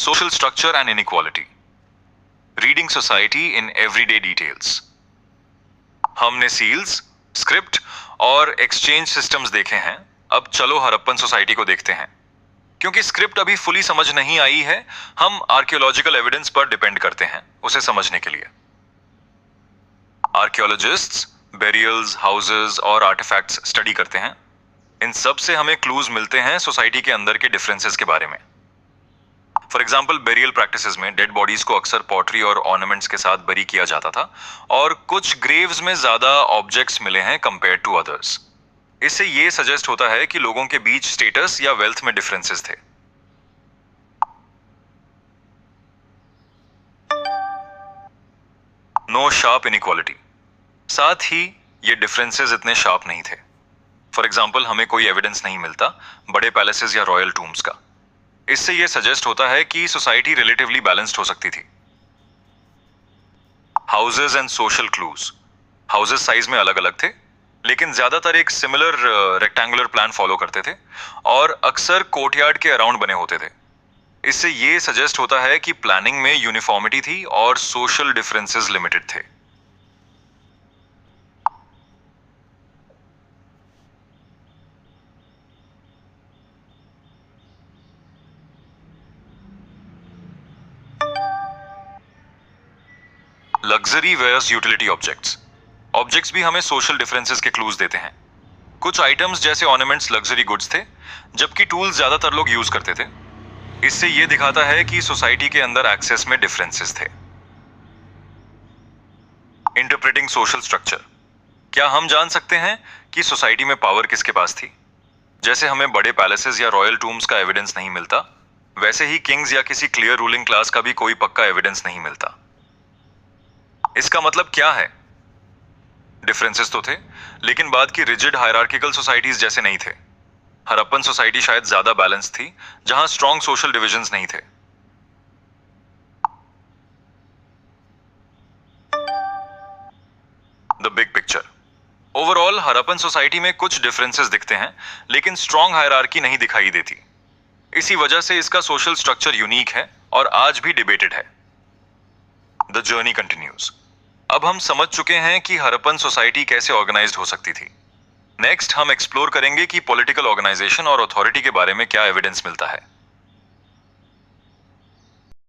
social structure and inequality, reading society in everyday details. हमने seals, script और exchange systems देखे हैं। अब चलो हड़प्पन सोसाइटी को देखते हैं। क्योंकि स्क्रिप्ट अभी फुली समझ नहीं आई है, हम आर्कियोलॉजिकल एविडेंस पर डिपेंड करते हैं उसे समझने के लिए। आर्कियोलॉजिस्ट्स बेरियल्स, हाउसेस और आर्टिफैक्ट्स स्टडी करते हैं। इन सब से हमें क्लूज मिलते हैं सोसाइटी के अंदर के डिफरेंसेस के बारे में। फॉर एग्जाम्पल, बेरियल प्रैक्टिसेस में डेड बॉडीज को अक्सर पॉटरी और ऑर्नामेंट्स के साथ बरी किया जाता था और कुछ ग्रेव्स में ज्यादा ऑब्जेक्ट्स मिले हैं कंपेयर टू अदर्स। इससे ये सजेस्ट होता है कि लोगों के बीच स्टेटस या वेल्थ में डिफरेंसेस थे। नो शार्प इनइक्वालिटी, साथ ही ये डिफरेंसेस इतने शार्प नहीं थे। फॉर एग्जाम्पल, हमें कोई एविडेंस नहीं मिलता बड़े पैलेसेस या रॉयल टूम्स का। इससे यह सजेस्ट होता है कि सोसाइटी रिलेटिवली बैलेंस्ड हो सकती थी। Houses and social clues, houses size में अलग अलग थे लेकिन ज्यादातर एक सिमिलर रेक्टेंगुलर प्लान फॉलो करते थे और अक्सर कोर्टयार्ड के अराउंड बने होते थे। इससे यह सजेस्ट होता है कि प्लानिंग में यूनिफॉर्मिटी थी और सोशल डिफरेंसेस लिमिटेड थे। Luxury wares utility objects, objects भी हमें सोशल डिफरेंसेस के क्लूज देते हैं। कुछ आइटम्स जैसे ऑर्नामेंट्स लग्जरी गुड्स थे जबकि टूल्स ज्यादातर लोग यूज करते थे। इससे यह दिखाता है कि सोसाइटी के अंदर एक्सेस में डिफरेंसेस थे। इंटरप्रेटिंग सोशल स्ट्रक्चर, क्या हम जान सकते हैं कि सोसाइटी में पावर किसके पास थी? जैसे हमें बड़े पैलेसेस या रॉयल टूम्स का एविडेंस नहीं मिलता, वैसे ही किंग्स या किसी क्लियर रूलिंग क्लास का भी कोई पक्का एविडेंस नहीं मिलता। इसका मतलब क्या है? डिफरेंसेस तो थे लेकिन बाद की रिजिड हायरार्किकल सोसाइटीज जैसे नहीं थे। हड़प्पन सोसाइटी शायद ज्यादा बैलेंस थी जहां स्ट्रॉन्ग सोशल डिविजन्स नहीं थे। The big picture, overall Harappan society में कुछ डिफरेंसेस दिखते हैं लेकिन स्ट्रॉन्ग हायरार्की नहीं दिखाई देती। इसी वजह से इसका सोशल स्ट्रक्चर यूनिक है और आज भी डिबेटेड है। द जर्नी कंटिन्यूज, अब हम समझ चुके हैं कि हड़प्पन सोसाइटी कैसे ऑर्गेनाइज्ड हो सकती थी। नेक्स्ट हम एक्सप्लोर करेंगे कि पॉलिटिकल ऑर्गेनाइजेशन और अथॉरिटी के बारे में क्या एविडेंस मिलता है।